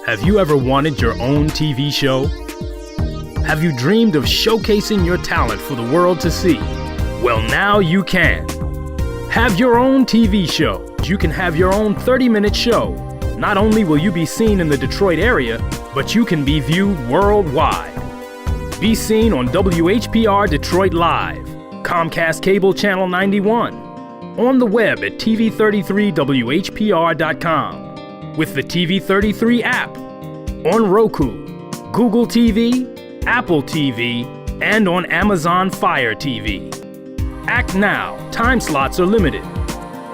Have you ever wanted your own TV show? Have you dreamed of showcasing your talent for the world to see? Well, now you can. Have your own TV show. You can have your own 30-minute show. Not only will you be seen in the Detroit area, but you can be viewed worldwide. Be seen on WHPR Detroit Live, Comcast Cable Channel 91, on the web at TV33WHPR.com, with the TV33 app, on Roku, Google TV, Apple TV, and on Amazon Fire TV. Act now. Time slots are limited.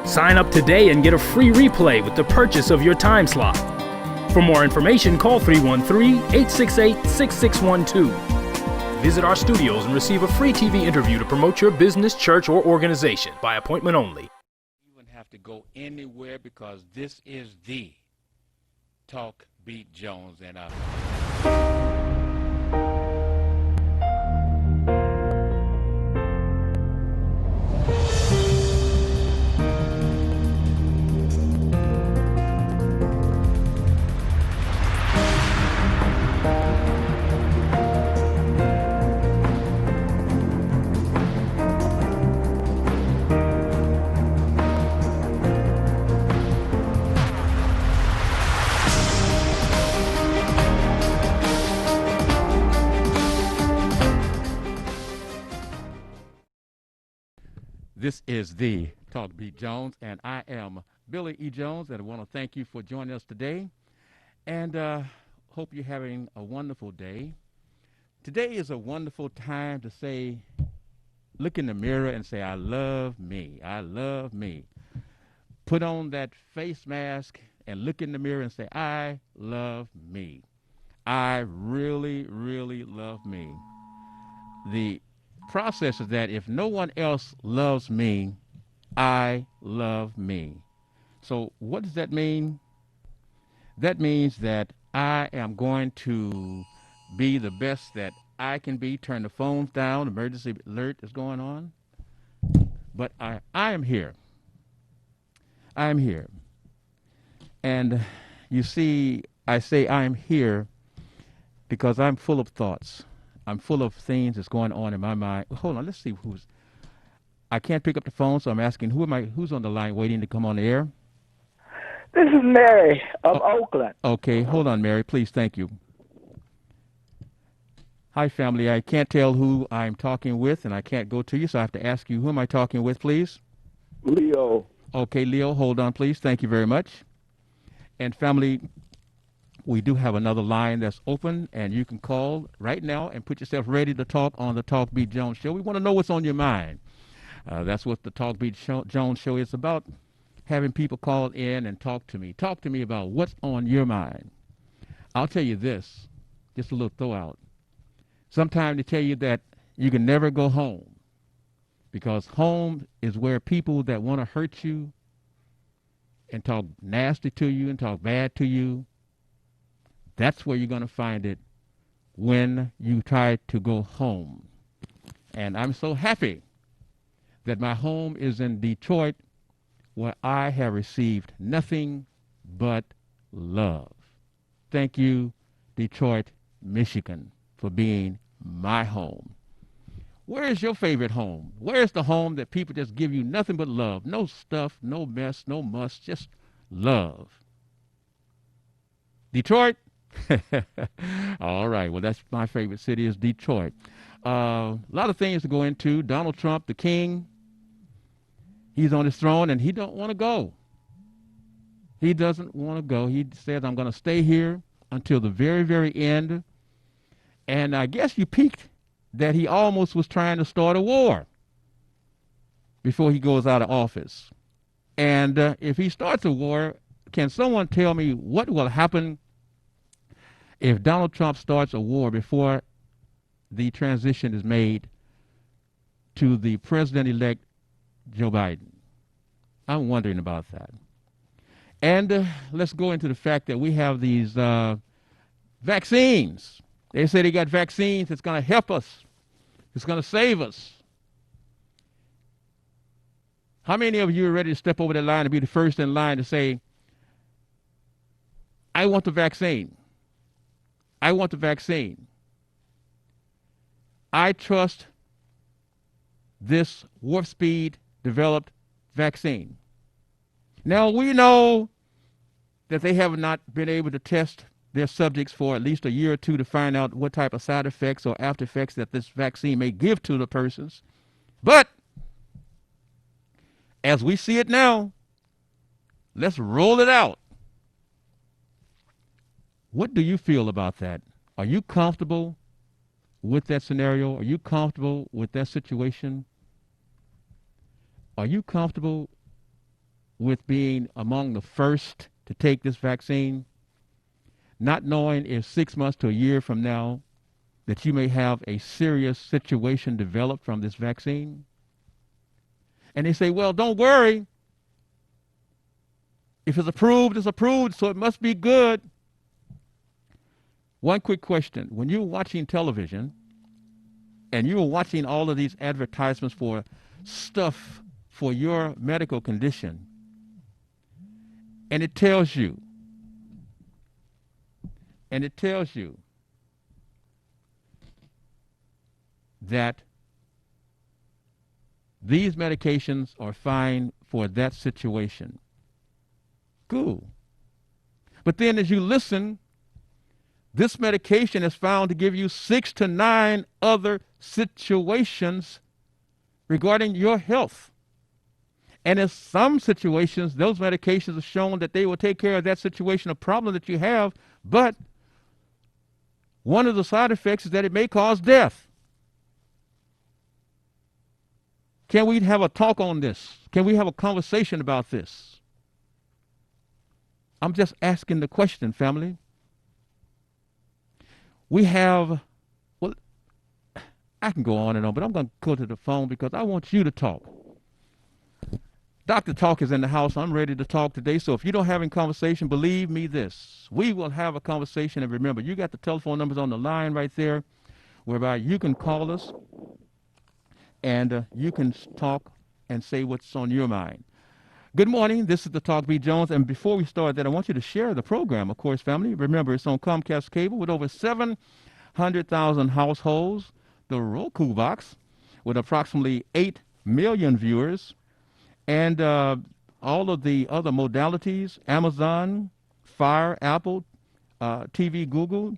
Sign up today and get a free replay with the purchase of your time slot. For more information, call 313-868-6612. Visit our studios and receive a free TV interview to promote your business, church, or organization by appointment only. You wouldn't have to go anywhere because this is the Talk Beat Jones and This is the Talk Beat Jones, and I am Billy E. Jones, and I want to thank you for joining us today, and hope you're having a wonderful day. Today is a wonderful time to say, look in the mirror and say, I love me, I love me. Put on that face mask and look in the mirror and say, I love me. I really, really love me. The process is that if no one else loves me, I love me. So what does that mean? That means that I am going to be the best that I can be. Turn the phones down, emergency alert is going on. But I am here. I am here. And you see, I say I am here because I'm full of thoughts. I'm full of things that's going on in my mind. Hold on, let's see who's. I can't pick up the phone, so I'm asking who's on the line waiting to come on the air? This is Mary of Oakland. Okay, hold on, Mary, please, thank you. Hi, family. I can't tell who I'm talking with, and I can't go to you, so I have to ask you, who am I talking with, please? Leo. Okay, Leo, hold on, please. Thank you very much. And family, we do have another line that's open, and you can call right now and put yourself ready to talk on the Talk Beat Jones Show. We want to know what's on your mind. That's what the Talk Beat Jones Show is about, having people call in and talk to me. Talk to me about what's on your mind. I'll tell you this, just a little throw out. Sometimes they tell you that you can never go home because home is where people that want to hurt you and talk nasty to you and talk bad to you, that's where you're going to find it when you try to go home. And I'm so happy that my home is in Detroit, where I have received nothing but love. Thank you, Detroit, Michigan, for being my home. Where is your favorite home? Where is the home that people just give you nothing but love? No stuff, no mess, no muss, just love. Detroit? All right, well, that's my favorite city is Detroit. A lot of things to go into. Donald Trump, the king, he's on his throne, and he don't want to go. He doesn't want to go. He says, I'm going to stay here until the very, very end. And I guess you peeked that he almost was trying to start a war before he goes out of office. And if he starts a war, can someone tell me what will happen if Donald Trump starts a war before the transition is made to the president-elect Joe Biden? I'm wondering about that. And let's go into the fact that we have these vaccines. They say they got vaccines that's going to help us. It's going to save us. How many of you are ready to step over that line and be the first in line to say, I want the vaccine? I want the vaccine. I trust this warp speed developed vaccine. Now, we know that they have not been able to test their subjects for at least a year or two to find out what type of side effects or after effects that this vaccine may give to the persons. But as we see it now, let's roll it out. What do you feel about that? Are you comfortable with that scenario? Are you comfortable with that situation? Are you comfortable with being among the first to take this vaccine, not knowing if 6 months to a year from now that you may have a serious situation develop from this vaccine? And they say, well, don't worry. If it's approved, so it must be good. One quick question. When you're watching television and you're watching all of these advertisements for stuff for your medical condition, and it tells you that these medications are fine for that situation. Cool. But then as you listen, this medication is found to give you 6 to 9 other situations regarding your health. And in some situations, those medications are shown that they will take care of that situation, a problem that you have, but one of the side effects is that it may cause death. Can we have a talk on this? Can we have a conversation about this? I'm just asking the question, family. We have, well, I can go on and on, but I'm going to go to the phone because I want you to talk. Dr. Talk is in the house. I'm ready to talk today. So if you don't have a conversation, believe me this, we will have a conversation. And remember, you got the telephone numbers on the line right there, whereby you can call us and you can talk and say what's on your mind. Good morning. This is the Talk B. Jones. And before we start that, I want you to share the program, of course, family. Remember, it's on Comcast Cable with over 700,000 households. The Roku box with approximately 8 million viewers. And all of the other modalities, Amazon, Fire, Apple, TV, Google,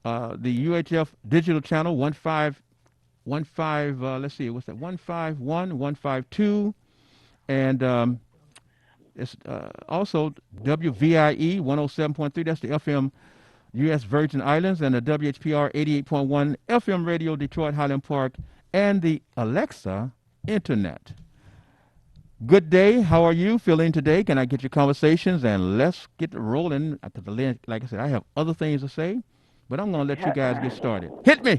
the UHF digital channel, 151, let's see, what's that, 151, 152, and it's also WVIE 107.3, that's the FM U.S. Virgin Islands, and the WHPR 88.1 FM radio, Detroit, Highland Park, and the Alexa Internet. Good day. How are you feeling today? Can I get your conversations? And let's get rolling. Like I said, I have other things to say, but I'm going to let you guys get started. Hit me.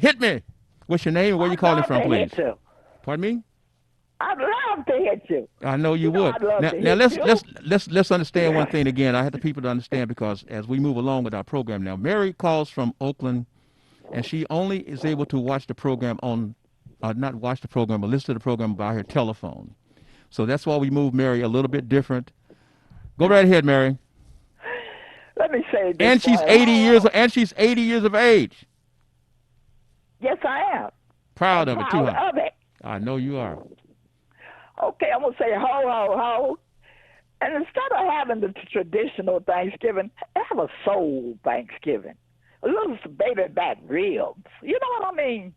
What's your name and where you calling from, please? Pardon me? I'd love to hit you. I know you would. Now let's understand one thing again. I have the people to understand because as we move along with our program now, Mary calls from Oakland, and she only is able to watch the program on, not watch the program, but listen to the program by her telephone. So that's why we moved Mary a little bit different. Go right ahead, Mary. Let me say this. And she's 80 years. And she's 80 years of age. Yes, I am. Proud of it too. Proud of it. I know you are. Okay, I'm gonna say ho ho ho, and instead of having the traditional Thanksgiving, have a soul Thanksgiving. A little baby back ribs. You know what I mean?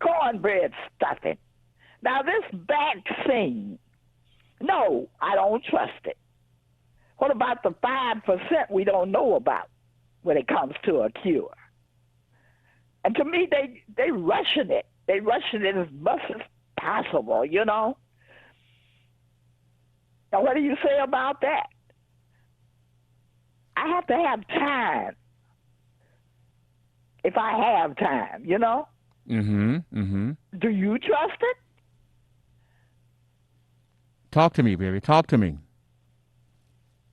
Cornbread stuffing. Now, this vaccine, no, I don't trust it. What about the 5% we don't know about when it comes to a cure? And to me, they rushing it. They rushing it as much as possible, you know? Now, what do you say about that? I have to have time. If I have time, you know? Do you trust it? Talk to me, baby. Talk to me.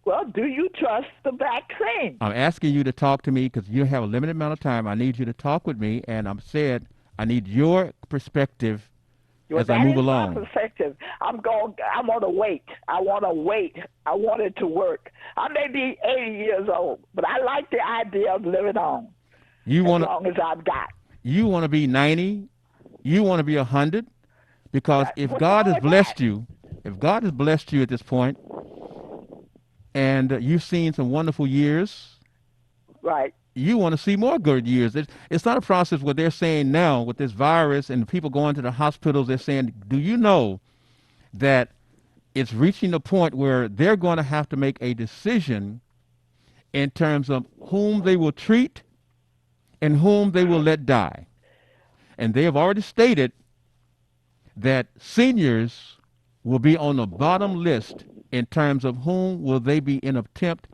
Well, do you trust the vaccine? I'm asking you to talk to me because you have a limited amount of time. I need you to talk with me, and I I need your perspective as I move along. My perspective. I'm going to wait. I want to wait. I want it to work. I may be 80 years old, but I like the idea of living on. You as want to long as I've got. you want to be 90, you want to be 100, because if What's God wrong has with blessed that? you, if God has blessed you at this point, and you've seen some wonderful years, Right. you want to see more good years. It's not a process what they're saying now with this virus and people going to the hospitals. They're saying, do you know that it's reaching a point where they're going to have to make a decision in terms of whom they will treat and whom they will let die. And they have already stated that seniors will be on the bottom list in terms of whom will they be in attempt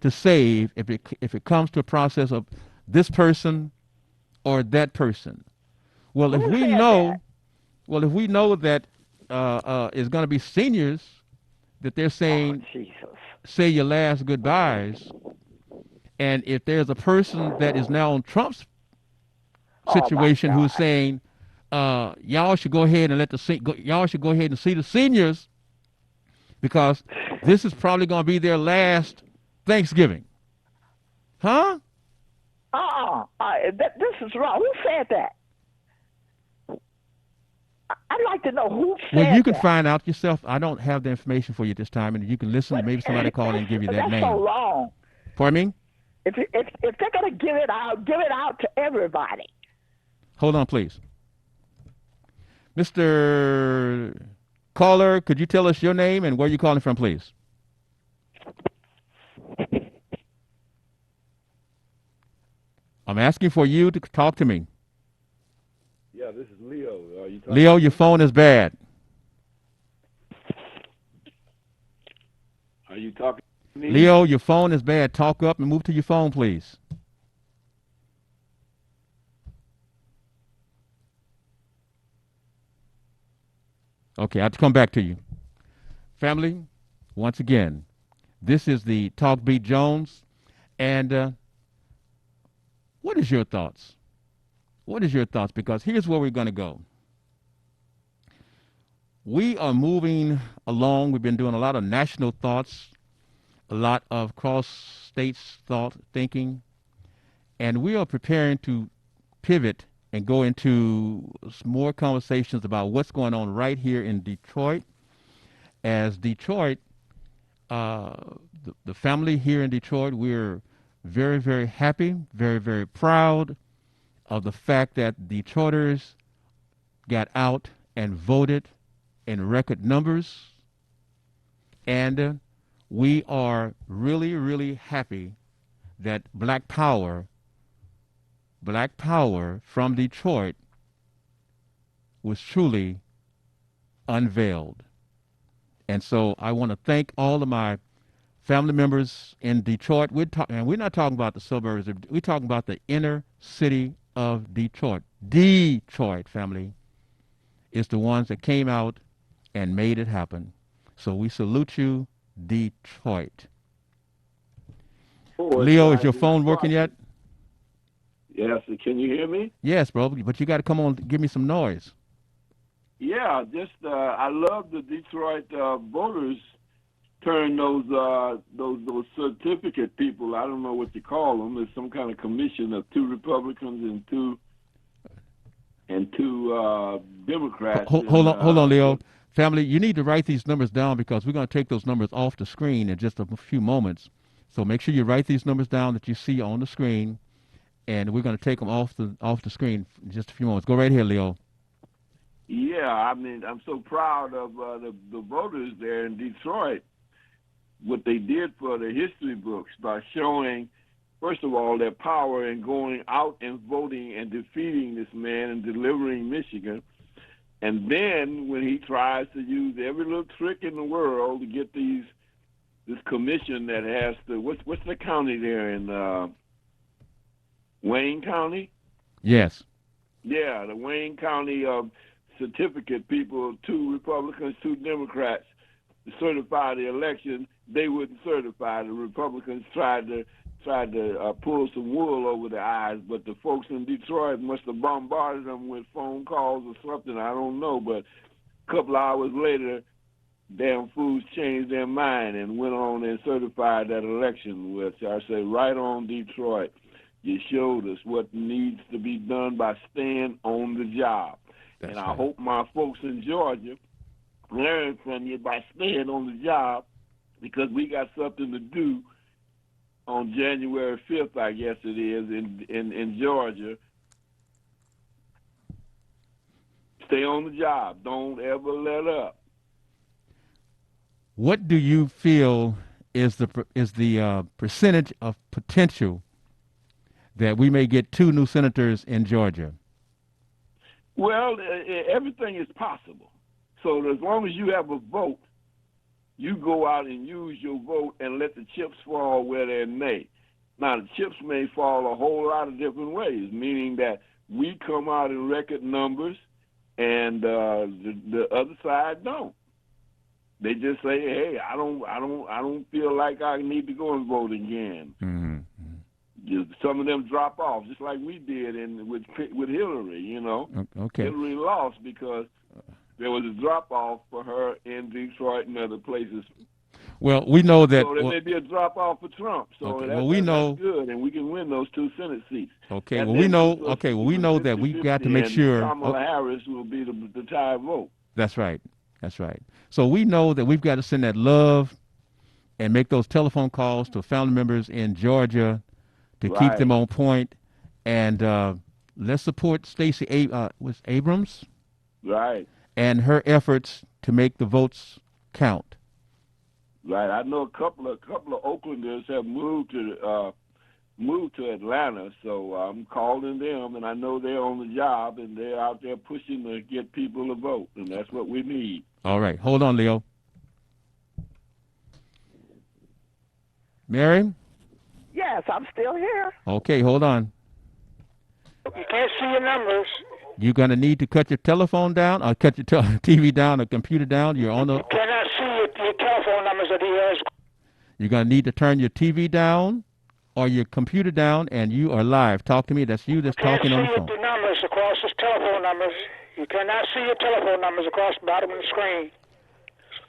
to save if it comes to a process of this person or that person. Well, if Who we said that? know, if we know that it's going to be seniors that they're Oh, saying Jesus. say your last goodbyes, and if there's a person that is now on Trump's Oh, my situation who's God. saying y'all should go ahead and y'all should go ahead and see the seniors because this is probably going to be their last Thanksgiving, huh? This is wrong. Who said that? I'd like to know who Well, said you can that. find out yourself. I don't have the information for you this time, and you can listen. But Maybe somebody call in and give you that that's so name. wrong. Pardon me? If they're gonna give it out to everybody. Hold on, please. Mr. Caller, could you tell us your name and where you're calling from, please? I'm asking for you to talk to me. Yeah, this is Leo. Are you talking Leo, to your me? phone is bad. Are you talking to me? Leo, your phone is bad. Talk up and move to your phone, please. Okay, I have to come back to you. Family, once again, this is the Talk Beat Jones. And what is your thoughts? What is your thoughts? Because here's where we're going to go. We are moving along. We've been doing a lot of national thoughts, a lot of cross-state thinking, and we are preparing to pivot and go into more conversations about what's going on right here in Detroit. As Detroit, the family here in Detroit, we're very, very happy, very, very proud of the fact that Detroiters got out and voted in record numbers. And we are really, really happy that Black Power from Detroit was truly unveiled. And so I want to thank all of my family members in Detroit. And we're not talking about the suburbs. We're talking about the inner city of Detroit. Detroit, family, is the ones that came out and made it happen. So we salute you, Detroit. Oh, Leo, is your phone working yet? Yes, can you hear me? Yes, bro, but you got to come on, give me some noise. Yeah, just I love the Detroit voters turn those certificate people. I don't know what you call them. It's some kind of commission of 2 Republicans and two Democrats. Hold on, Leo. Family, you need to write these numbers down because we're going to take those numbers off the screen in just a few moments. So make sure you write these numbers down that you see on the screen, and we're going to take them off the screen in just a few moments. Go right here, Leo. Yeah, I mean, I'm so proud of the voters there in Detroit, what they did for the history books by showing, first of all, their power in going out and voting and defeating this man and delivering Michigan. And then when he tries to use every little trick in the world to get this commission that has to, what's the county there in Wayne County? Yes. Yeah, the Wayne County certificate people, 2 Republicans, 2 Democrats, to certify the election. They wouldn't certify. The Republicans tried to pull some wool over their eyes, but the folks in Detroit must have bombarded them with phone calls or something. I don't know, but a couple hours later, damn fools changed their mind and went on and certified that election, which I say right on Detroit. You showed us what needs to be done by staying on the job. That's and I right. hope my folks in Georgia learn from you by staying on the job, because we got something to do on January 5th, I guess it is, in Georgia. Stay on the job. Don't ever let up. What do you feel is the percentage of potential that we may get 2 new senators in Georgia? Well, everything is possible. So as long as you have a vote, you go out and use your vote and let the chips fall where they may. Now, the chips may fall a whole lot of different ways, meaning that we come out in record numbers and the other side don't. They just say, "Hey, I don't feel like I need to go and vote again." Mm-hmm. Some of them drop off, just like we did with Hillary. You know, Okay. Hillary lost because there was a drop off for her in Detroit and other places. Well, we know that. So there may be a drop off for Trump. So Okay, that's, well, we know. that's good, and we can win those 2 Senate seats. Okay. And Well, we then know. those Okay. Well, seats we will know be that we've got to 50-50, make and sure. Kamala Harris will be the tie vote. That's right. That's right. So we know that we've got to send that love and make those telephone calls to family members in Georgia to keep them Right. on point. And let's support Stacey Abrams Right. and her efforts to make the votes count. Right. I know a couple of Oaklanders have moved to Atlanta, so I'm calling them, and I know they're on the job, and they're out there pushing to get people to vote, and that's what we need. All right. Hold on, Leo. Mary? Yes, I'm still here. Okay, hold on. You can't see your numbers. You're going to need to cut your telephone down or cut your TV down or computer down. You're on the. You cannot see your telephone numbers that he has. You're going to need to turn your TV down or your computer down, and you are live. Talk to me. That's you that's Can't talking on the see phone. the numbers across his telephone numbers. You cannot see your telephone numbers across the bottom of the screen.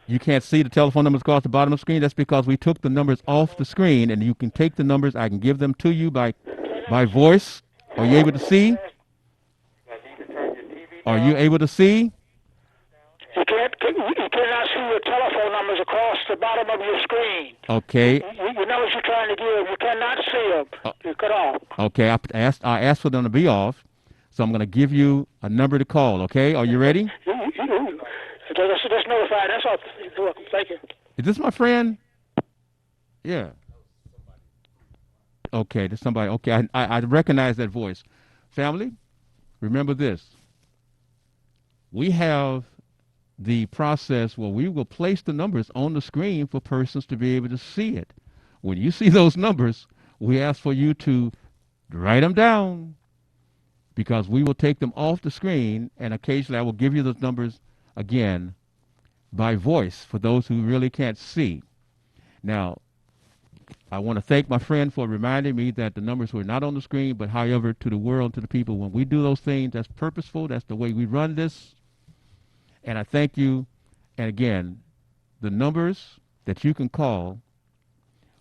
You can't see the telephone numbers across the bottom of the screen. That's because we took the numbers off the screen, and you can take the numbers. I can give them to you by voice. Are you able to see? Are you able to see? You cannot see your telephone numbers across the bottom of your screen. Okay. Your numbers you're trying to give, you cannot see them. You're cut off. Okay. I asked for them to be off, so I'm going to give you a number to call. Okay. Are you ready? Just notified. That's all. You're welcome. Thank you. Is this my friend? Yeah. Okay. There's somebody. Okay. I recognize that voice. Family, remember this. We have the process where we will place the numbers on the screen for persons to be able to see it. When you see those numbers, we ask for you to write them down, because we will take them off the screen, and occasionally I will give you those numbers again by voice for those who really can't see. Now, I want to thank my friend for reminding me that the numbers were not on the screen, but however, to the world, to the people, when we do those things, that's purposeful. That's the way we run this. And I thank you. And again, the numbers that you can call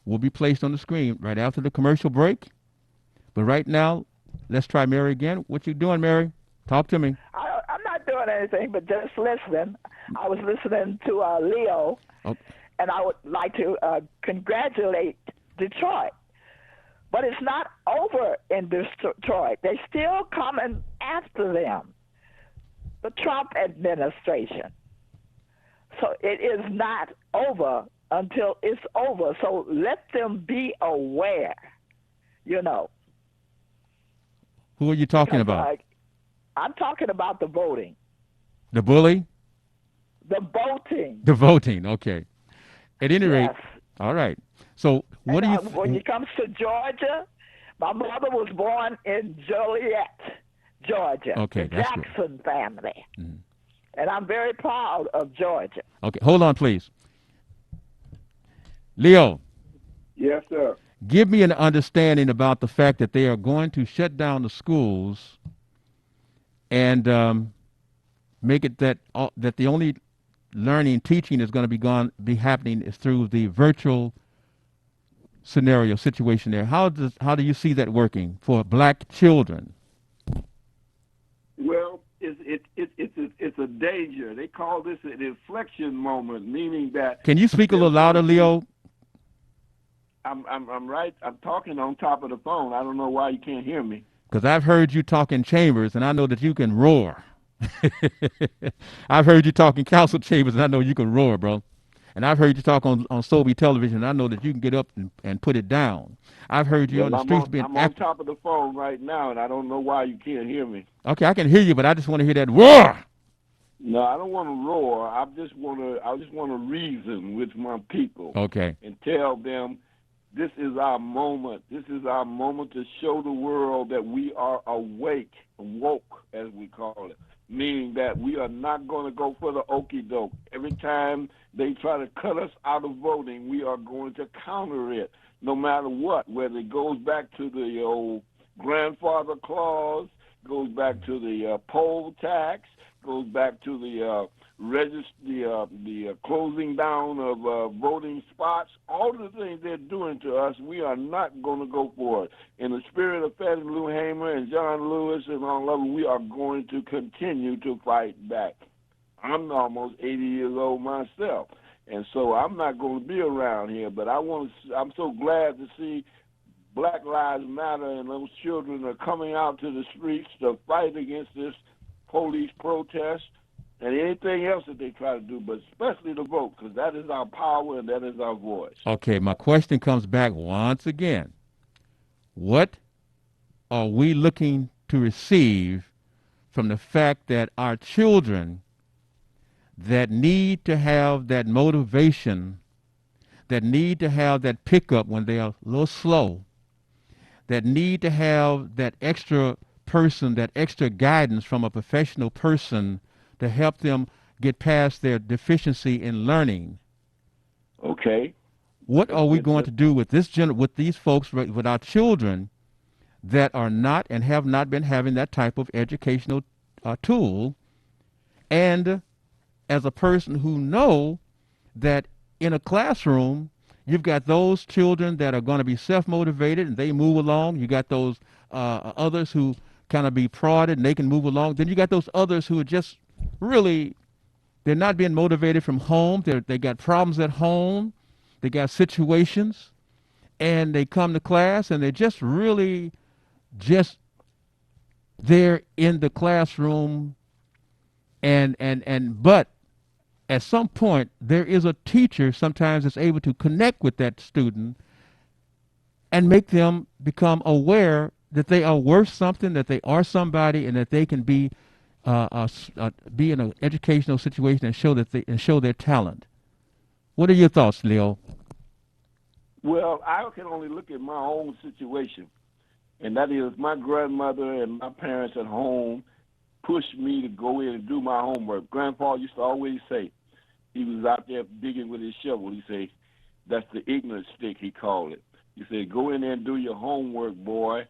will be placed on the screen right after the commercial break. But right now, let's try Mary again. What you doing, Mary? Talk to me. I'm not doing anything but just listening. I was listening to Leo, and I would like to congratulate Detroit. But it's not over in Detroit. They're still coming after them, the Trump administration. So it is not over until it's over. So let them be aware, you know. Who are you talking about? I'm talking about the voting. The bully? The voting. The voting, okay. At any rate, Yes. all right. So what do you... When it comes to Georgia, my mother was born in Joliet, Georgia. Okay, the that's Jackson family. Mhm. And I'm very proud of Georgia. Okay, hold on, please. Leo, Yes, sir. give me an understanding about the fact that they are going to shut down the schools and make it that the only learning, teaching is going to be happening is through the virtual scenario situation there? How do you see that working for black children? Well, it's a danger. They call this an inflection moment, meaning that. Can you speak a little louder, Leo? I'm right. I'm talking on top of the phone. I don't know why you can't hear me. Because I've heard you talk in chambers, and I know that you can roar. I've heard you talk in council chambers, and I know you can roar, bro. And I've heard you talk on Sobe television, and I know that you can get up and put it down. I've heard you on the streets being I'm on top of the phone right now, and I don't know why you can't hear me. Okay, I can hear you, but I just want to hear that roar. No, I don't want to roar. I just want to reason with my people. Okay. And tell them this is our moment. This is our moment to show the world that we are woke, as we call it. Meaning that we are not going to go for the okie doke. Every time they try to cut us out of voting, we are going to counter it, no matter what. Whether it goes back to the old grandfather clause, goes back to the poll tax, goes back to the closing down of voting spots. All the things they're doing to us, we are not going to go for it. In the spirit of Fannie Lou Hamer and John Lewis and all of them, we are going to continue to fight back. I'm almost 80 years old myself, and so I'm not going to be around here. But I'm so glad to see Black Lives Matter and those children are coming out to the streets to fight against this police protest and anything else that they try to do, but especially the vote, because that is our power and that is our voice. Okay, my question comes back once again. What are we looking to receive from the fact that our children that need to have that motivation, that need to have that pickup when they are a little slow, that need to have that extra person, that extra guidance from a professional person to help them get past their deficiency in learning? Okay. What are we going to do with with these folks, with our children that are not and have not been having that type of educational tool? And as a person who know that in a classroom, you've got those children that are going to be self-motivated and they move along. You got those others who kind of be prodded and they can move along. Then you got those others who are just really, they're not being motivated from home. They got problems at home. They got situations, and they come to class and they're just really just there in the classroom. But at some point, there is a teacher sometimes that's able to connect with that student and make them become aware that they are worth something, that they are somebody, and that they can be in an educational situation and show their talent. What are your thoughts, Leo? Well, I can only look at my own situation, and that is my grandmother and my parents at home pushed me to go in and do my homework. Grandpa used to always say, he was out there digging with his shovel. He said, that's the ignorant stick, he called it. He said, go in there and do your homework, boy,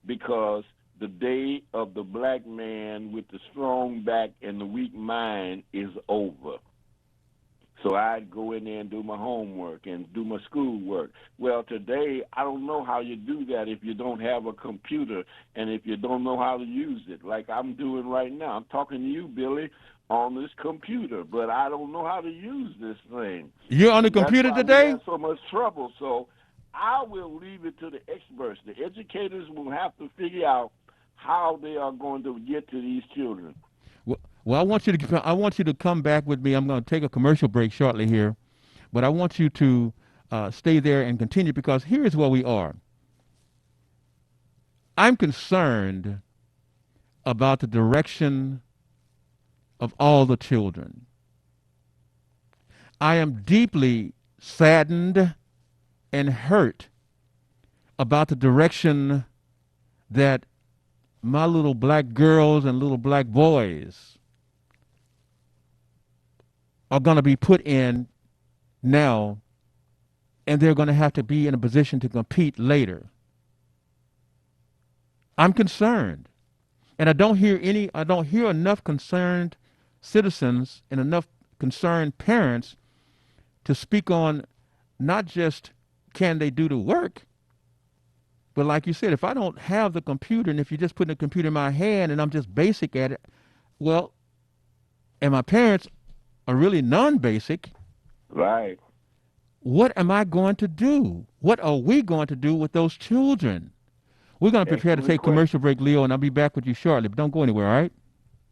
because the day of the black man with the strong back and the weak mind is over. So I'd go in there and do my homework and do my schoolwork. Well, today, I don't know how you do that if you don't have a computer and if you don't know how to use it, like I'm doing right now. I'm talking to you, Billy, on this computer, but I don't know how to use this thing. You're on the computer today? We have so much trouble, so I will leave it to the experts. The educators will have to figure out how they are going to get to these children. Well, I want you to come back with me. I'm going to take a commercial break shortly here, but I want you to stay there and continue, because here's where we are. I'm concerned about the direction of all the children. I am deeply saddened and hurt about the direction that my little black girls and little black boys are going to be put in now, and they're going to have to be in a position to compete later. I'm concerned, and I don't hear enough concerned citizens and enough concerned parents to speak on not just can they do the work? But like you said, if I don't have the computer, and if you just put the computer in my hand and I'm just basic at it, well, and my parents are really non-basic, Right. what am I going to do? What are we going to do with those children? We're going to prepare to Excellent take commercial break, Leo, and I'll be back with you shortly. But don't go anywhere, all right?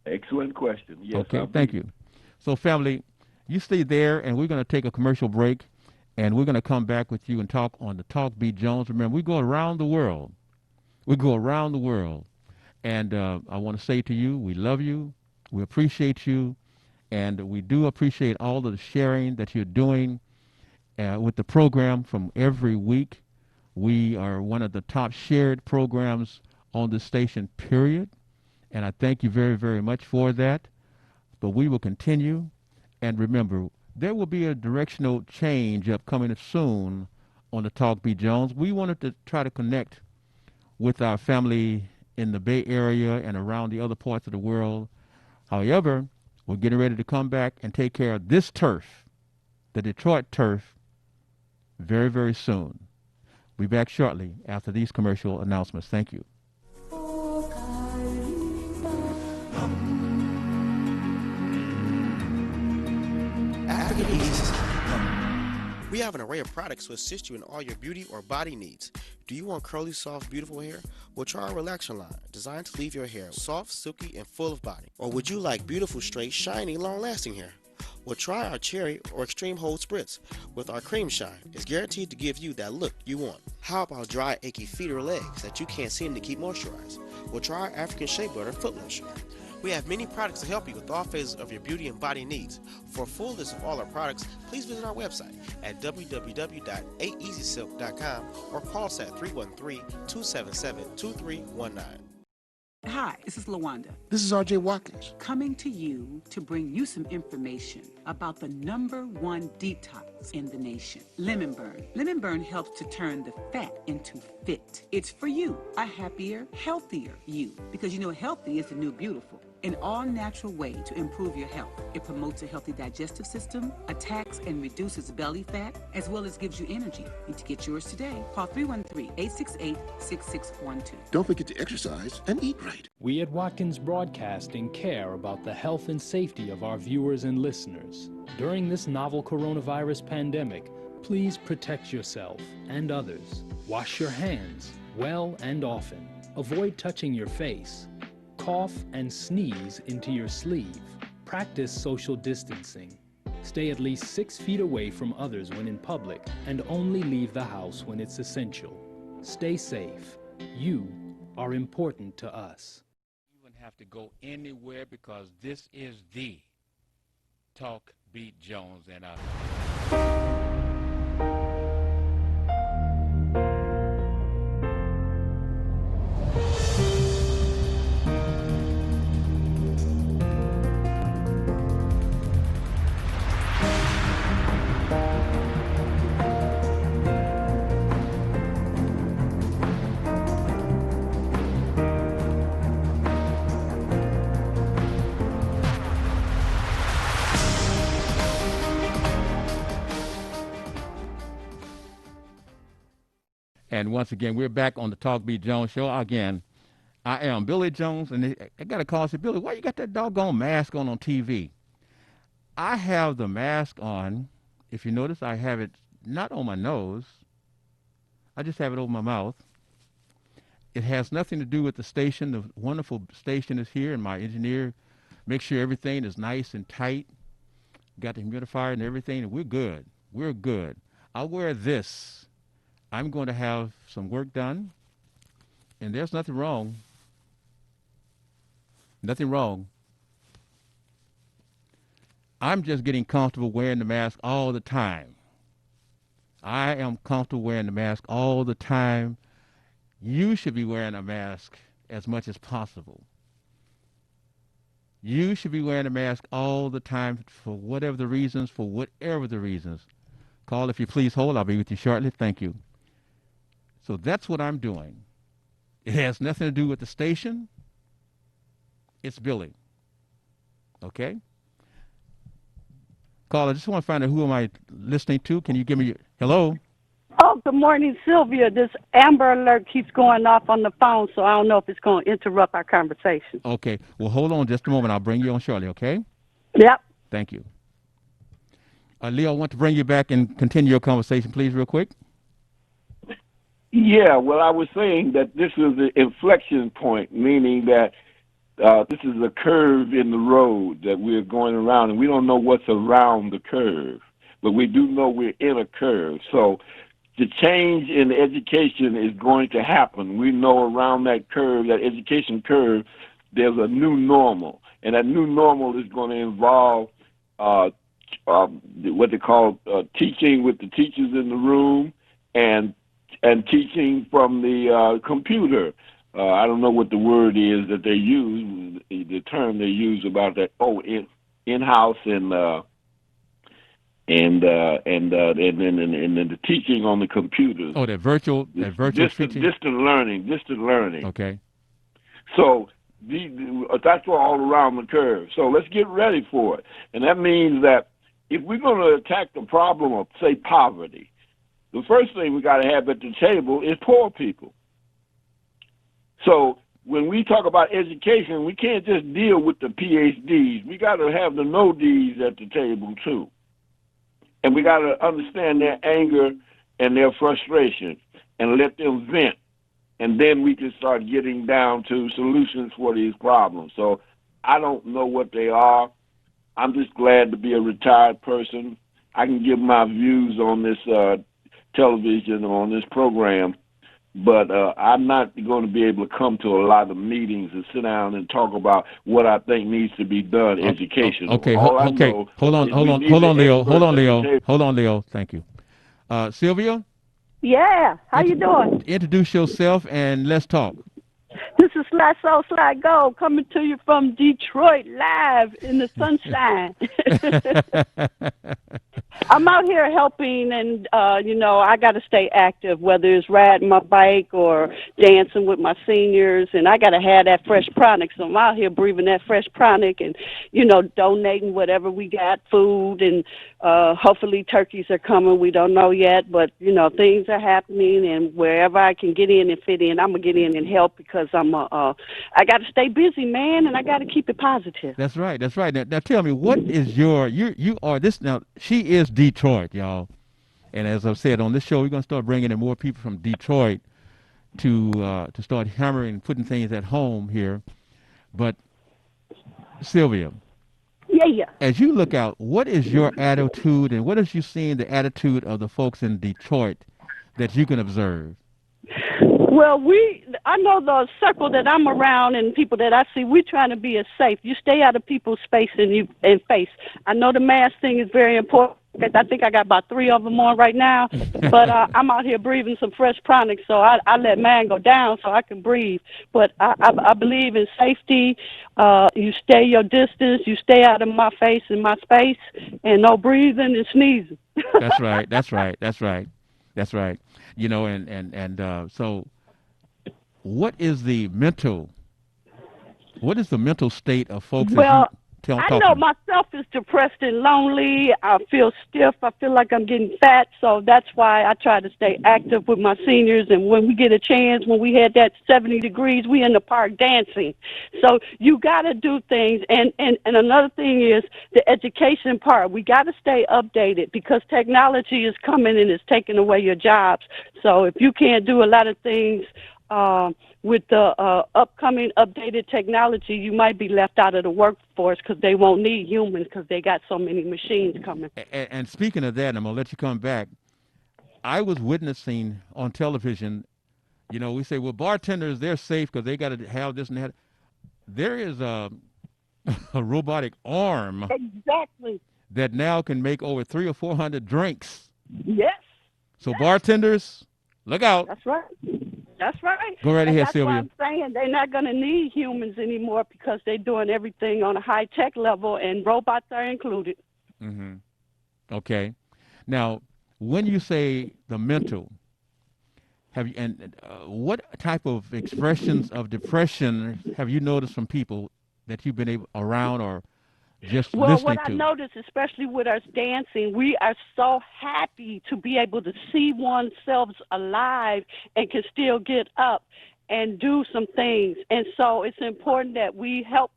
Excellent question. Yes. Okay, thank you. So, family, you stay there, and we're going to take a commercial break, and we're going to come back with you and talk on the Talk Beat Jones. Remember, we go around the world. We go around the world. And I want to say to you, we love you, we appreciate you, and we do appreciate all of the sharing that you're doing with the program from every week. We are one of the top shared programs on the station, period. And I thank you very, very much for that. But we will continue. And remember, there will be a directional change upcoming soon on the Talk Beat Jones. We wanted to try to connect with our family in the Bay Area and around the other parts of the world. However, we're getting ready to come back and take care of this turf, the Detroit turf, very, very soon. We'll be back shortly after these commercial announcements. Thank you. African East. We have an array of products to assist you in all your beauty or body needs. Do you want curly, soft, beautiful hair? Well, try our Relaxer line, designed to leave your hair soft, silky, and full of body. Or would you like beautiful, straight, shiny, long-lasting hair? Well, try our Cherry or Extreme Hold Spritz with our Cream Shine. It's guaranteed to give you that look you want. How about dry, achy feet or legs that you can't seem to keep moisturized? Well, try our African Shea Butter Foot Lotion. We have many products to help you with all phases of your beauty and body needs. For a full list of all our products, please visit our website at www.aeasysilk.com or call us at 313-277-2319. Hi, this is LaWanda, This is R.J. Watkins. coming to you to bring you some information about the #1 detox in the nation, Lemon Burn. Lemon Burn helps to turn the fat into fit. It's for you, a happier, healthier you, because you know healthy is the new beautiful. An all-natural way to improve your health. It promotes a healthy digestive system, attacks and reduces belly fat, as well as gives you energy. Need to get yours today. Call 313-868-6612. Don't forget to exercise and eat right. We at Watkins Broadcasting care about the health and safety of our viewers and listeners. During this novel coronavirus pandemic, please protect yourself and others. Wash your hands well and often. Avoid touching your face. Cough and sneeze into your sleeve. Practice social distancing. Stay at least 6 feet away from others when in public and only leave the house when it's essential. Stay safe. You are important to us. You wouldn't have to go anywhere because this is the Talk Beat Jones. And And once again, we're back on the Talk Beat Jones show. Again, I am Billy Jones, and I got a call and say, Billy, why you got that doggone mask on TV? I have the mask on. If you notice, I have it not on my nose. I just have it over my mouth. It has nothing to do with the station. The wonderful station is here, and my engineer makes sure everything is nice and tight. Got the humidifier and everything, and we're good. We're good. I'll wear this. I'm going to have some work done, and there's nothing wrong. Nothing wrong. I'm just getting comfortable wearing the mask all the time. I am comfortable wearing the mask all the time. You should be wearing a mask as much as possible. You should be wearing a mask all the time for whatever the reasons, Call if you please hold. I'll be with you shortly. Thank you. So that's what I'm doing. It has nothing to do with the station. It's Billy. Okay? Caller, I just want to find out who am I listening to. Can you give me hello? Oh, good morning, Sylvia. This Amber Alert keeps going off on the phone, so I don't know if it's going to interrupt our conversation. Okay. Well, hold on just a moment. I'll bring you on shortly, okay? Yep. Thank you. Leo, I want to bring you back and continue your conversation, please, real quick. Yeah, well, I was saying that this is an inflection point, meaning that this is a curve in the road that we're going around, and we don't know what's around the curve, but we do know we're in a curve. So the change in education is going to happen. We know around that curve, that education curve, there's a new normal, and that new normal is going to involve what they call teaching with the teachers in the room and teaching from the computer. I don't know what the word is that they use, the term they use about that. Oh, in-house and then the teaching on the computers. Oh, that virtual teaching? Distant learning. Okay. So that's all around the curve. So let's get ready for it. And that means that if we're going to attack the problem of, say, poverty, the first thing we got to have at the table is poor people. So when we talk about education, we can't just deal with the PhDs. We got to have the no-Ds at the table, too. And we got to understand their anger and their frustration and let them vent. And then we can start getting down to solutions for these problems. So I don't know what they are. I'm just glad to be a retired person. I can give my views on this television, on this program, but I'm not going to be able to come to a lot of meetings and sit down and talk about what I think needs to be done educationally. Okay, hold on, Leo. Thank you. Sylvia? Yeah, how you doing? Introduce yourself and let's talk. This is Slide Soul, Slide Go, coming to you from Detroit, live in the sunshine. I'm out here helping, and, I got to stay active, whether it's riding my bike or dancing with my seniors, and I got to have that fresh product. So I'm out here breathing that fresh product and, donating whatever we got, food, and hopefully turkeys are coming. We don't know yet, but, things are happening, and wherever I can get in and fit in, I'm going to get in and help because I got to stay busy, man, and I got to keep it positive. That's right. Now tell me, what is you are this now? She is Detroit, y'all, and as I've said on this show, we're gonna start bringing in more people from Detroit to start hammering, putting things at home here. But Sylvia, yeah, as you look out, what is your attitude, and what is you seeing the attitude of the folks in Detroit that you can observe? Well, I know the circle that I'm around and people that I see, we're trying to be as safe. You stay out of people's space and face. I know the mask thing is very important. I think I got about 3 of them on right now, but I'm out here breathing some fresh products, so I let mine go down so I can breathe. But I believe in safety. You stay your distance. You stay out of my face and my space, and no breathing and sneezing. That's right. So what is the mental state of folks? Well, I know myself is depressed and lonely. I feel stiff. I feel like I'm getting fat. So that's why I try to stay active with my seniors. And when we get a chance, when we had that 70 degrees, we in the park dancing. So you got to do things. And another thing is the education part. We got to stay updated because technology is coming and it's taking away your jobs. So if you can't do a lot of things with the upcoming updated technology, you might be left out of the workforce because they won't need humans because they got so many machines coming. And speaking of that, I'm going to let you come back. I was witnessing on television, we say, well, bartenders, they're safe because they got to have this and that. There is a robotic arm exactly that now can make over 300 or 400 drinks. Yes. So bartenders, look out. That's right. That's right. Go right ahead, Sylvia. Sylvia. That's why I'm saying they're not going to need humans anymore because they're doing everything on a high-tech level, and robots are included. Mm-hmm. Okay. Now, when you say the mental, what type of expressions of depression have you noticed from people that you've been around or just Well, listening what I to. notice, especially with us dancing, we are so happy to be able to see oneself alive and can still get up and do some things. And so it's important that we help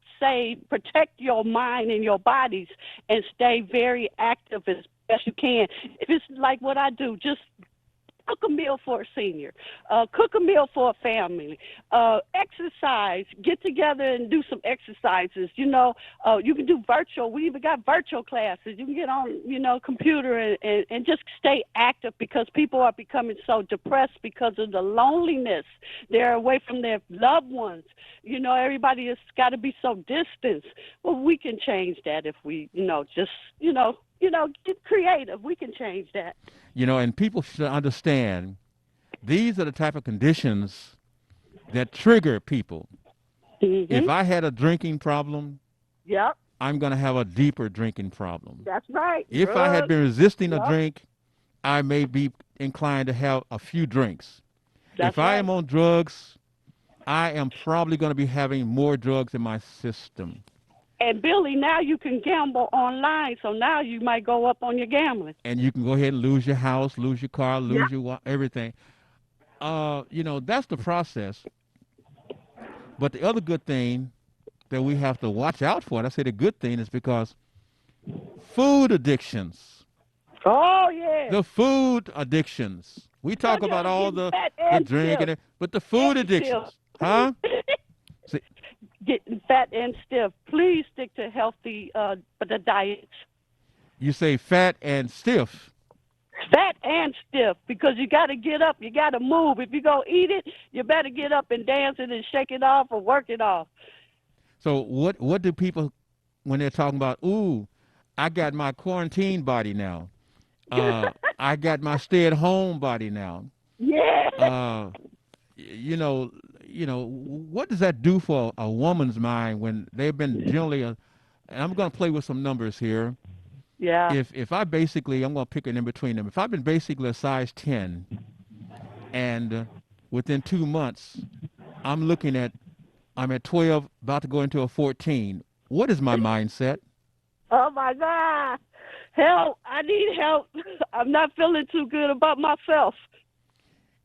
protect your mind and your bodies and stay very active as best you can. If it's like what I do, just cook a meal for a senior, cook a meal for a family, exercise, get together and do some exercises. You know, you can do virtual. We even got virtual classes. You can get on, computer and just stay active because people are becoming so depressed because of the loneliness. They're away from their loved ones. Everybody has got to be so distant. Well, we can change that if we, get creative. We can change that. And people should understand these are the type of conditions that trigger people. Mm-hmm. If I had a drinking problem, yep, I'm going to have a deeper drinking problem. That's right. If I had been resisting a drink, I may be inclined to have a few drinks. That's if I am on drugs, I am probably going to be having more drugs in my system. And Billy, now you can gamble online, so now you might go up on your gambling. And you can go ahead and lose your house, lose your car, lose your everything. That's the process. But the other good thing that we have to watch out for, and I say the good thing, is because food addictions. Oh, yeah. The food addictions. We talk about all the drink, but the food addictions. Huh? Getting fat and stiff. Please stick to healthy the diets. You say fat and stiff. Fat and stiff, because you got to get up, you got to move. If you go eat it, you better get up and dance it and shake it off or work it off. So what do people, when they're talking about, ooh, I got my quarantine body now. I got my stay-at-home body now. Yeah. What does that do for a woman's mind when they've been generally, and I'm going to play with some numbers here. Yeah. If I basically, I'm going to pick an in between them. If I've been basically a size 10 and within 2 months, I'm at 12, about to go into a 14. What is my mindset? Oh, my God. Help. I need help. I'm not feeling too good about myself.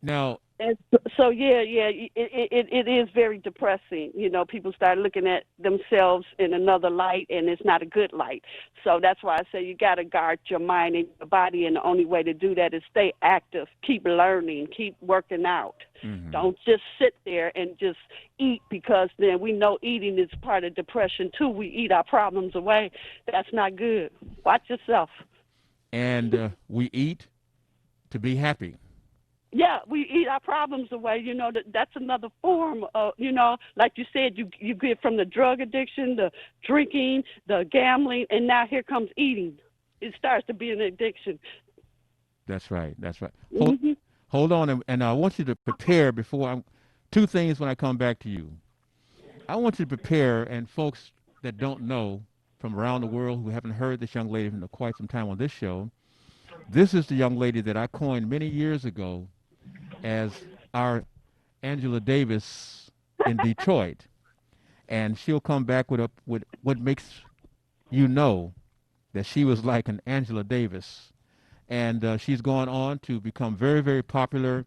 Now, and so it is very depressing. People start looking at themselves in another light, and it's not a good light. So that's why I say you got to guard your mind and your body, and the only way to do that is stay active, keep learning, keep working out. Mm-hmm. Don't just sit there and just eat, because then we know eating is part of depression too. We eat our problems away. That's not good. Watch yourself. And we eat to be happy. Yeah, we eat our problems away. That's another form of, like you said, you get from the drug addiction, the drinking, the gambling, and now here comes eating. It starts to be an addiction. That's right. Mm-hmm. Hold on, and I want you to prepare two things when I come back to you. I want you to prepare, and folks that don't know from around the world who haven't heard this young lady for quite some time on this show, this is the young lady that I coined many years ago as our Angela Davis in Detroit. And she'll come back with what makes you know that she was like an Angela Davis. And she's gone on to become very, very popular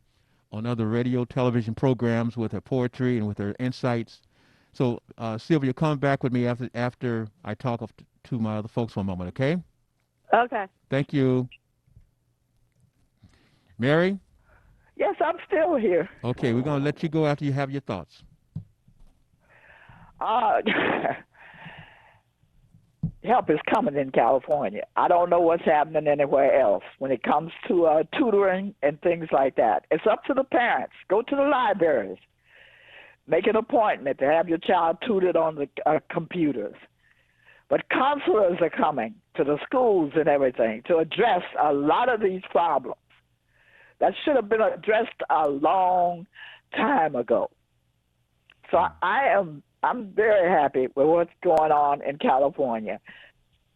on other radio, television programs with her poetry and with her insights. So, Sylvia, come back with me after I talk to my other folks for a moment, okay? Okay. Thank you. Mary? Yes, I'm still here. Okay, we're going to let you go after you have your thoughts. Help is coming in California. I don't know what's happening anywhere else when it comes to tutoring and things like that. It's up to the parents. Go to the libraries. Make an appointment to have your child tutored on the computers. But counselors are coming to the schools and everything to address a lot of these problems that should have been addressed a long time ago. So I'm very happy with what's going on in California.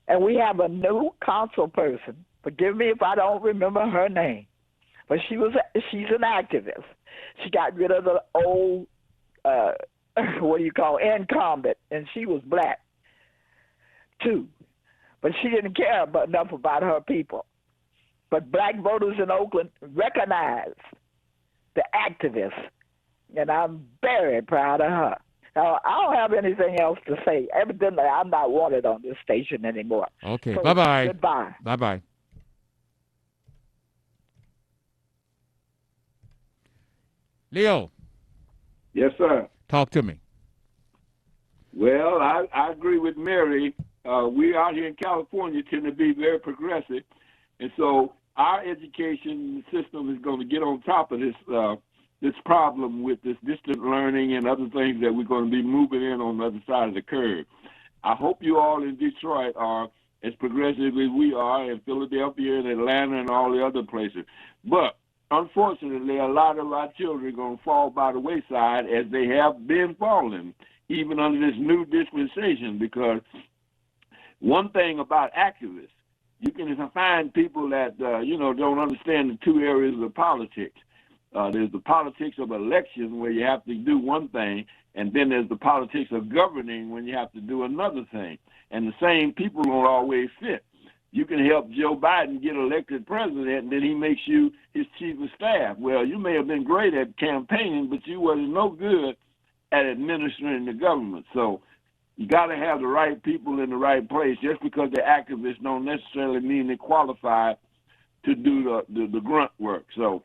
And we have a new council person. Forgive me if I don't remember her name. But she's an activist. She got rid of the old, incumbent, and she was black. too. But she didn't care enough about her people. But black voters in Oakland recognize the activists, and I'm very proud of her. Now, I don't have anything else to say. Evidently, I'm not wanted on this station anymore. Okay, So, bye-bye. Goodbye. Bye-bye. Leo. Yes, sir. Talk to me. Well, I agree with Mary. We out here in California tend to be very progressive, and so our education system is going to get on top of this problem with this distant learning and other things that we're going to be moving in on the other side of the curve. I hope you all in Detroit are as progressive as we are in Philadelphia and Atlanta and all the other places. But unfortunately, a lot of our children are going to fall by the wayside as they have been falling, even under this new dispensation, because one thing about activists, you can find people that, don't understand the two areas of politics. There's the politics of election where you have to do one thing, and then there's the politics of governing when you have to do another thing. And the same people don't always fit. You can help Joe Biden get elected president, and then he makes you his chief of staff. Well, you may have been great at campaigning, but you wasn't no good at administering the government. So you got to have the right people in the right place. Just because they're activists don't necessarily mean they're qualified to do the grunt work. So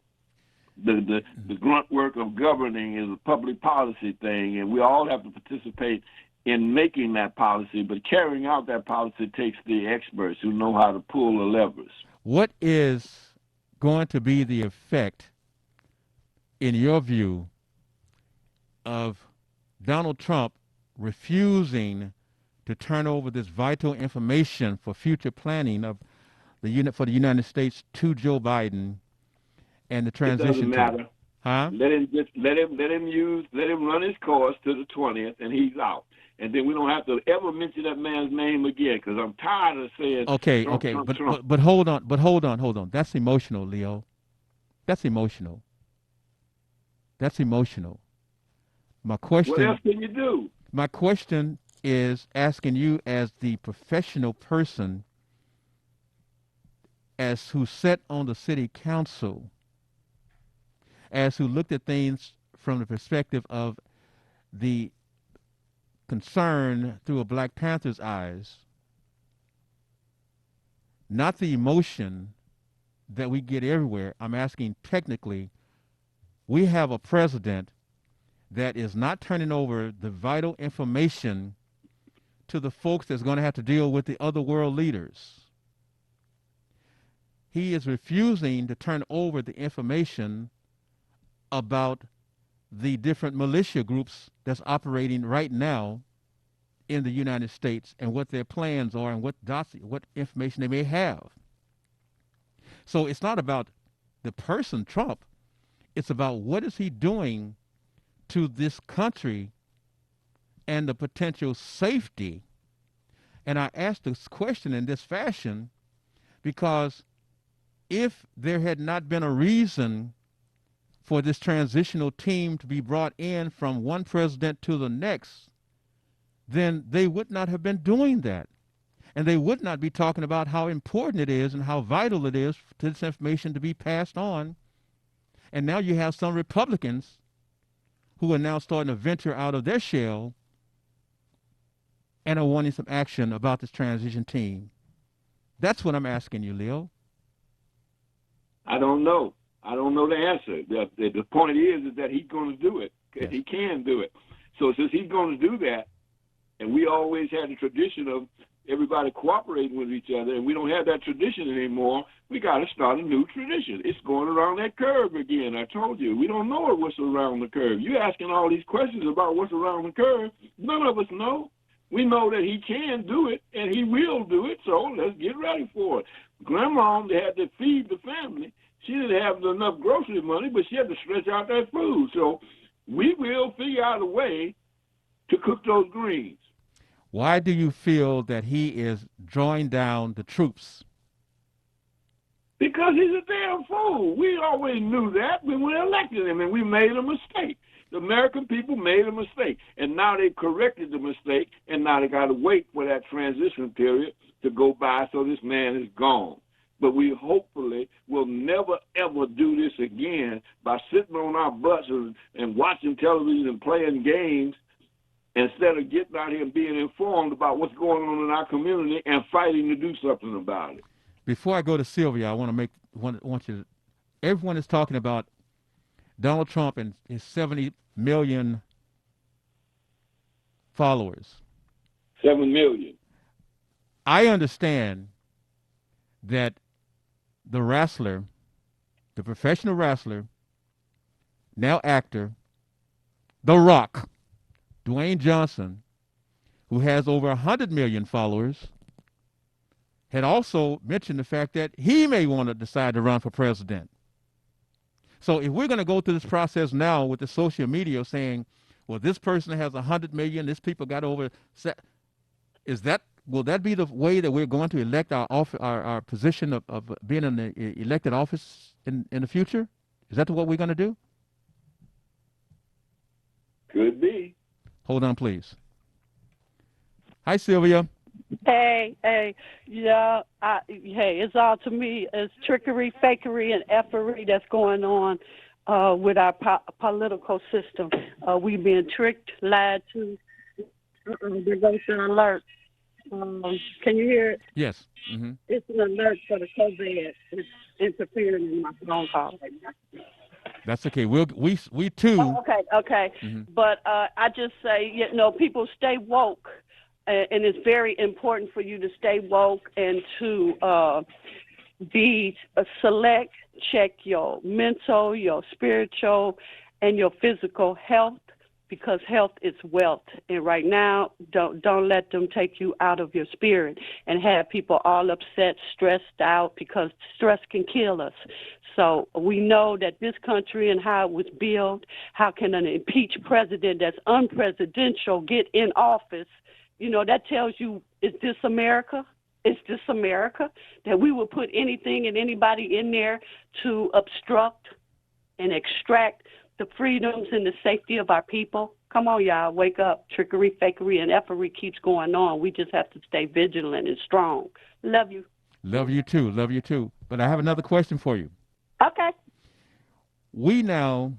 the grunt work of governing is a public policy thing, and we all have to participate in making that policy, but carrying out that policy takes the experts who know how to pull the levers. What is going to be the effect, in your view, of Donald Trump refusing to turn over this vital information for future planning of for the United States to Joe Biden and the transition? It doesn't matter. Huh? Let him run his course to the 20th, and he's out. And then we don't have to ever mention that man's name again, because I'm tired of saying Trump. But hold on. That's emotional, Leo. That's emotional. My question. What else can you do? My question is asking you, as the professional person, as who sat on the city council, as who looked at things from the perspective of the concern through a Black Panther's eyes, not the emotion that we get everywhere. I'm asking technically, we have a president that is not turning over the vital information to the folks that's going to have to deal with the other world leaders. He is refusing to turn over the information about the different militia groups that's operating right now in the United States and what their plans are and what information they may have. So it's not about the person Trump, it's about what is he doing to this country and the potential safety. And I asked this question in this fashion because if there had not been a reason for this transitional team to be brought in from one president to the next, then they would not have been doing that. And they would not be talking about how important it is and how vital it is for this information to be passed on. And now you have some Republicans who are now starting to venture out of their shell and are wanting some action about this transition team. That's what I'm asking you, Leo. I don't know. I don't know the answer. The point is that he's going to do it. Yes. He can do it. So since he's going to do that, and we always had the tradition of everybody cooperating with each other, and we don't have that tradition anymore, we got to start a new tradition. It's going around that curve again. I told you, we don't know what's around the curve. You're asking all these questions about what's around the curve. None of us know. We know that he can do it, and he will do it, so let's get ready for it. Grandma, they had to feed the family. She didn't have enough grocery money, but she had to stretch out that food. So we will figure out a way to cook those greens. Why do you feel that he is drawing down the troops? Because he's a damn fool. We always knew that when we elected him, and we made a mistake. The American people made a mistake, and now they've corrected the mistake, and now they got to wait for that transition period to go by so this man is gone. But we hopefully will never, ever do this again by sitting on our butts and watching television and playing games instead of getting out here and being informed about what's going on in our community and fighting to do something about it. Before I go to Sylvia, I want you to, everyone is talking about Donald Trump and his 70 million followers. 7 million. I understand that the wrestler, the professional wrestler, now actor, The Rock, Dwayne Johnson, who has over 100 million followers, had also mentioned the fact that he may want to decide to run for president. So if we're going to go through this process now with the social media saying, well, this person has 100 million, this people got over, will that be the way that we're going to elect our position of being in the elected office in the future? Is that what we're going to do? Could be. Hold on, please. Hi, Sylvia. Hey, yeah, hey, it's all to me. It's trickery, fakery, and effery that's going on with our political system. We've been tricked, lied to. There goes an alert. Can you hear it? Yes. Mm-hmm. It's an alert for the COVID. It's interfering in my phone call right now. That's okay. We too. Oh, okay. Mm-hmm. But I just say, people stay woke. And it's very important for you to stay woke and to be select, check your mental, your spiritual, and your physical health, because health is wealth. And right now, don't let them take you out of your spirit and have people all upset, stressed out, because stress can kill us. So we know that this country and how it was built, how can an impeached president that's unpresidential get in office? That tells you, is this America? Is this America? That we will put anything and anybody in there to obstruct and extract the freedoms and the safety of our people? Come on, y'all, wake up. Trickery, fakery, and effery keeps going on. We just have to stay vigilant and strong. Love you. Love you too. Love you too. But I have another question for you. Okay. We now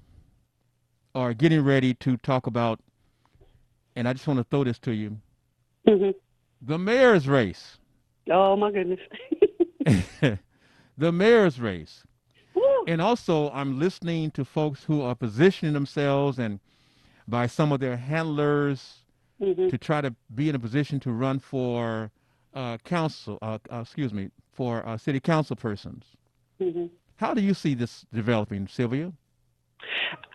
are getting ready to talk about, and I just want to throw this to you, the mayor's race. Oh, my goodness. The mayor's race. Woo. And also, I'm listening to folks who are positioning themselves and by some of their handlers to try to be in a position to run for city council persons. How do you see this developing, Sylvia?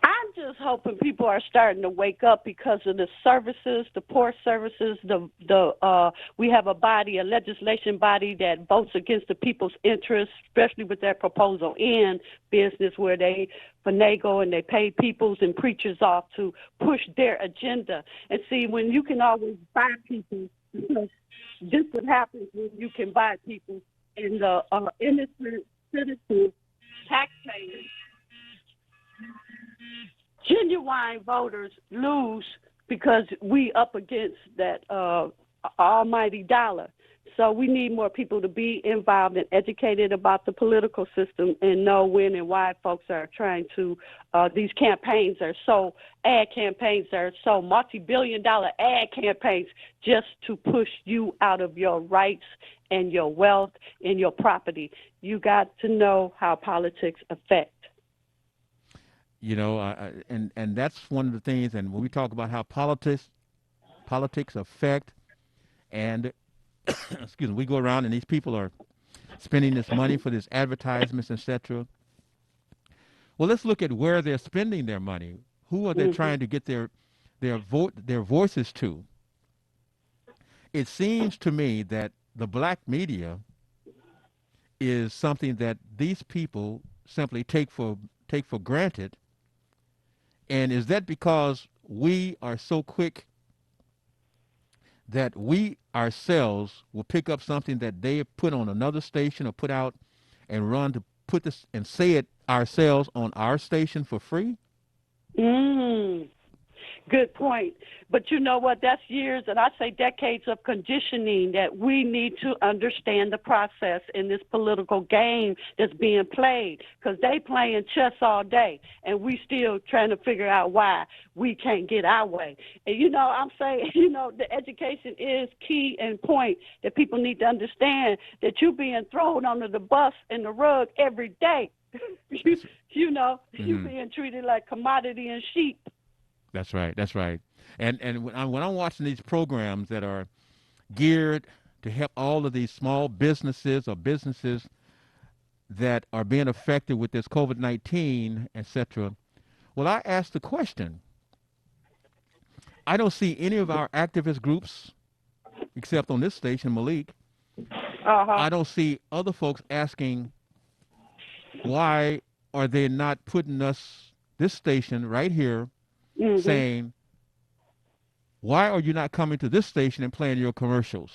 I'm just hoping people are starting to wake up because of the services, the poor services. We have a legislation body that votes against the people's interests, especially with that proposal in business where they finagle and they pay peoples and preachers off to push their agenda. And see, when you can always buy people, because this what happens when you can buy people, and the innocent citizens, taxpayers, genuine voters lose because we up against that almighty dollar. So we need more people to be involved and educated about the political system and know when and why folks are trying to, these campaigns are so, ad campaigns are so multi-billion-dollar ad campaigns just to push you out of your rights and your wealth and your property. You got to know how politics affect. And that's one of the things, and when we talk about how politics affect, and excuse me, we go around and these people are spending this money for these advertisements, etc. Well, let's look at where they're spending their money. Who are they trying to get their voices to? It seems to me that the black media is something that these people simply take for granted. And is that because we are so quick that we ourselves will pick up something that they put on another station or put out and run to put this and say it ourselves on our station for free? Mm. Good point. But you know what? That's years, and I say decades of conditioning that we need to understand the process in this political game that's being played, because they playing chess all day, and we still trying to figure out why we can't get our way. And, I'm saying, the education is key and point that people need to understand that you're being thrown under the bus and the rug every day. You're being treated like commodity and sheep. That's right. That's right. And when I'm watching these programs that are geared to help all of these small businesses or businesses that are being affected with this COVID-19, etc., well, I ask the question. I don't see any of our activist groups, except on this station, Malik. I don't see other folks asking, why are they not putting this station right here, saying, why are you not coming to this station and playing your commercials?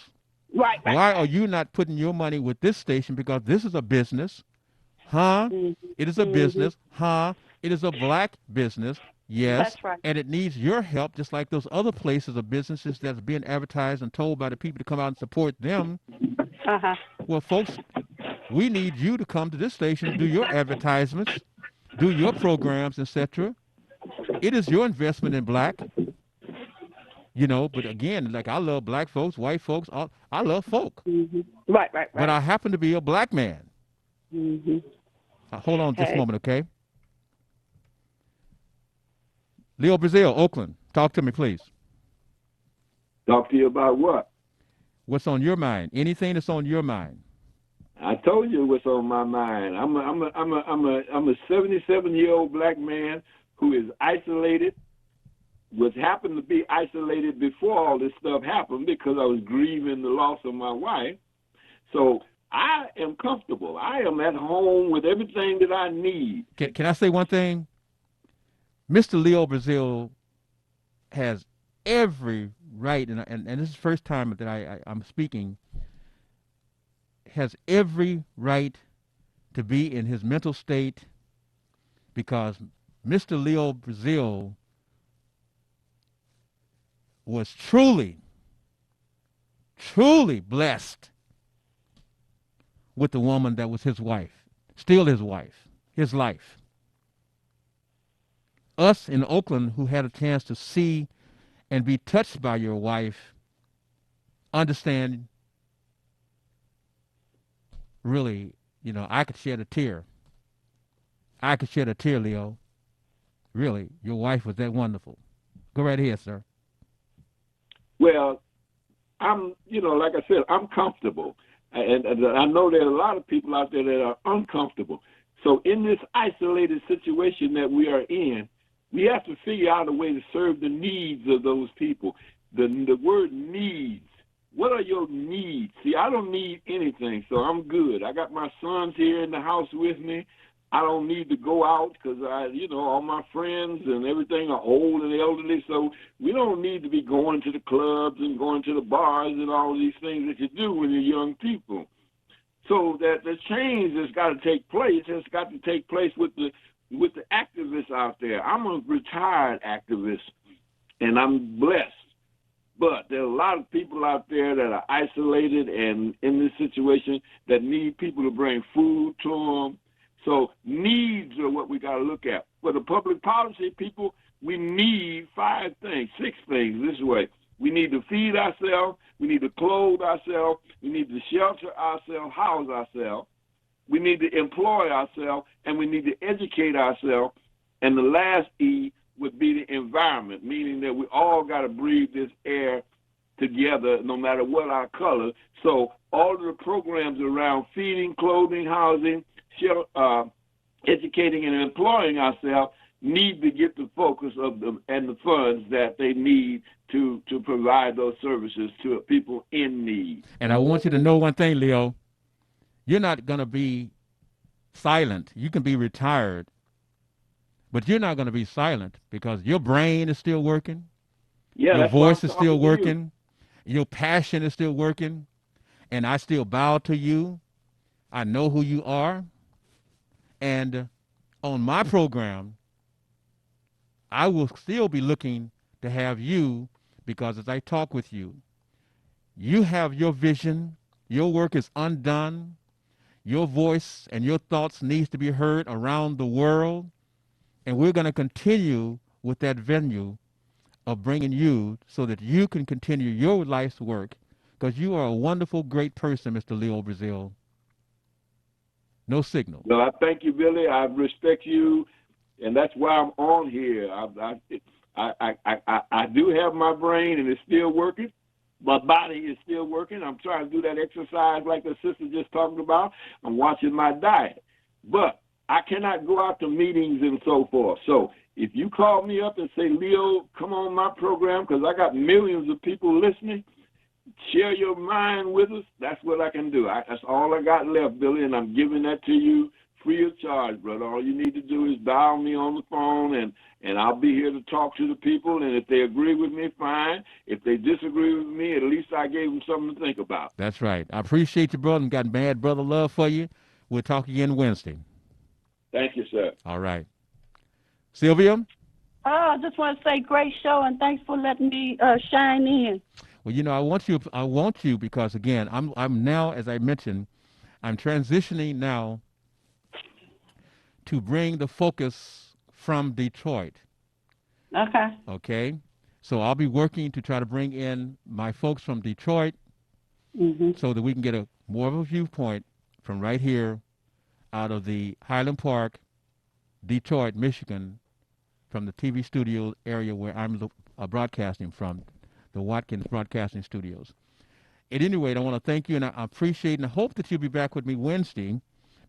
Right. Why are you not putting your money with this station? Because this is a business. It is a business. It is a black business. Yes. That's right. And it needs your help, just like those other places or businesses that's being advertised and told by the people to come out and support them. Well, folks, we need you to come to this station, do your advertisements, do your programs, etc. It is your investment in black, but again, like I love black folks, white folks, I love folk. Right. But I happen to be a black man. Hold on just a moment, okay? Leo Brazil, Oakland, talk to me, please. Talk to you about what? What's on your mind? Anything that's on your mind. I told you what's on my mind. I'm a 77-year-old black man who is isolated, was happened to be isolated before all this stuff happened because I was grieving the loss of my wife. So I am comfortable. I am at home with everything that I need. Can I say one thing? Mr. Leo Brazil has every right, and this is the first time that I'm speaking, has every right to be in his mental state, because Mr. Leo Brazil was truly, truly blessed with the woman that was his wife, still his wife, his life. Us in Oakland who had a chance to see and be touched by your wife understand, really, I could shed a tear. I could shed a tear, Leo. Really, your wife was that wonderful. Go right ahead, sir. Well, I'm, like I said, I'm comfortable. And I know there are a lot of people out there that are uncomfortable. So in this isolated situation that we are in, we have to figure out a way to serve the needs of those people. The word needs. What are your needs? See, I don't need anything, so I'm good. I got my sons here in the house with me. I don't need to go out because all my friends and everything are old and elderly, so we don't need to be going to the clubs and going to the bars and all these things that you do when you're young people. So that the change that's got to take place has got to take place with the activists out there. I'm a retired activist, and I'm blessed. But there are a lot of people out there that are isolated and in this situation that need people to bring food to them. So needs are what we got to look at. For the public policy people, we need 6 things this way. We need to feed ourselves. We need to clothe ourselves. We need to shelter ourselves, house ourselves. We need to employ ourselves, and we need to educate ourselves. And the last E would be the environment, meaning that we all got to breathe this air together no matter what our color. So all of the programs around feeding, clothing, housing, educating and employing ourselves need to get the focus of them and the funds that they need to provide those services to people in need. And I want you to know one thing, Leo. You're not going to be silent. You can be retired, but you're not going to be silent because your brain is still working. Yeah, your voice is still working. Your passion is still working. And I still bow to you. I know who you are. And on my program, I will still be looking to have you, because as I talk with you, you have your vision, your work is undone, your voice and your thoughts needs to be heard around the world, and we're going to continue with that venue of bringing you so that you can continue your life's work, because you are a wonderful, great person, Mr. Leo Brazil. No signal. Well, I thank you, Billy. I respect you, and that's why I'm on here. I do have my brain, and it's still working. My body is still working. I'm trying to do that exercise like the sister just talked about. I'm watching my diet. But I cannot go out to meetings and so forth. So if you call me up and say, Leo, come on my program, because I got millions of people listening, share your mind with us, that's what I can do. That's all I got left, Billy, and I'm giving that to you free of charge, brother. All you need to do is dial me on the phone, and I'll be here to talk to the people, and if they agree with me, fine. If they disagree with me, at least I gave them something to think about. That's right. I appreciate you, brother, and got mad brother love for you. We'll talk again Wednesday. Thank you, sir. All right. Sylvia? Oh, I just want to say great show, and thanks for letting me shine in. Well, you know, I want you because, again, I'm now, as I mentioned, I'm transitioning now to bring the focus from Detroit. Okay. Okay? So I'll be working to try to bring in my folks from Detroit so that we can get a more of a viewpoint from right here out of the Highland Park, Detroit, Michigan, from the TV studio area where I'm broadcasting from, the Watkins Broadcasting Studios. At any rate, I want to thank you, and I appreciate and I hope that you'll be back with me Wednesday,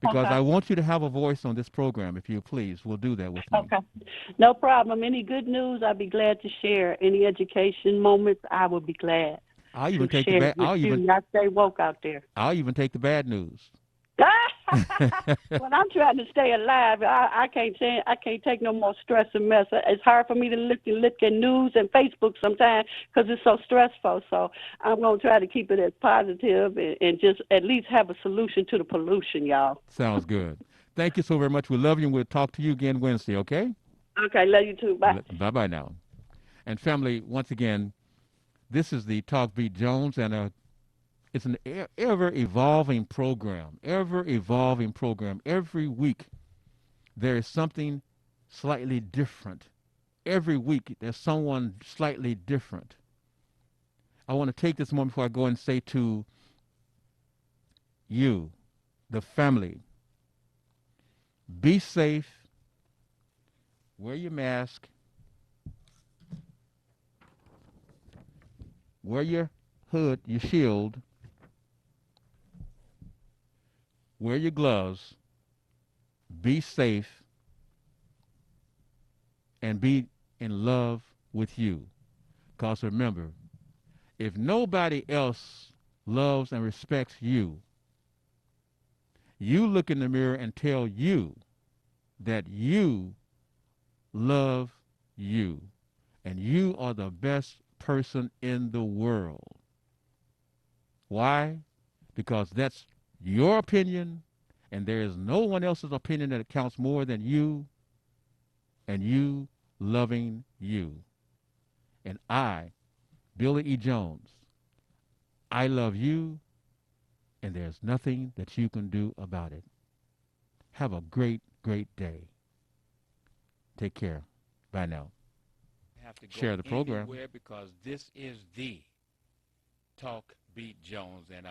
because I want you to have a voice on this program, if you please. We'll do that with me. Okay. No problem. Any good news, I'll be glad to share. Any education moments, I will be glad. I'll even take share the bad. I stay woke out there. I'll even take the bad news. Well, I'm trying to stay alive. I can't take no more stress and mess. It's hard for me to look at news and Facebook sometimes because it's so stressful. So I'm going to try to keep it as positive and just at least have a solution to the pollution, y'all. Sounds good. Thank you so very much. We love you, and we'll talk to you again Wednesday, okay? Okay, love you too. Bye. Bye-bye now. And family, once again, this is the Talk Beat Jones, and it's an ever-evolving program, Every week there is something slightly different. Every week there's someone slightly different. I want to take this moment before I go and say to you, the family, be safe, wear your mask, wear your hood, your shield, wear your gloves, be safe, and be in love with you. Because remember, if nobody else loves and respects you, you look in the mirror and tell you that you love you, and you are the best person in the world. Why? Because that's your opinion, and there is no one else's opinion that counts more than you and you loving you. And I, Billy E. Jones, I love you, and there's nothing that you can do about it. Have a great, great day. Take care. Bye now. Have to go Share the program. anywhere because this is the Talk Beat Jones, and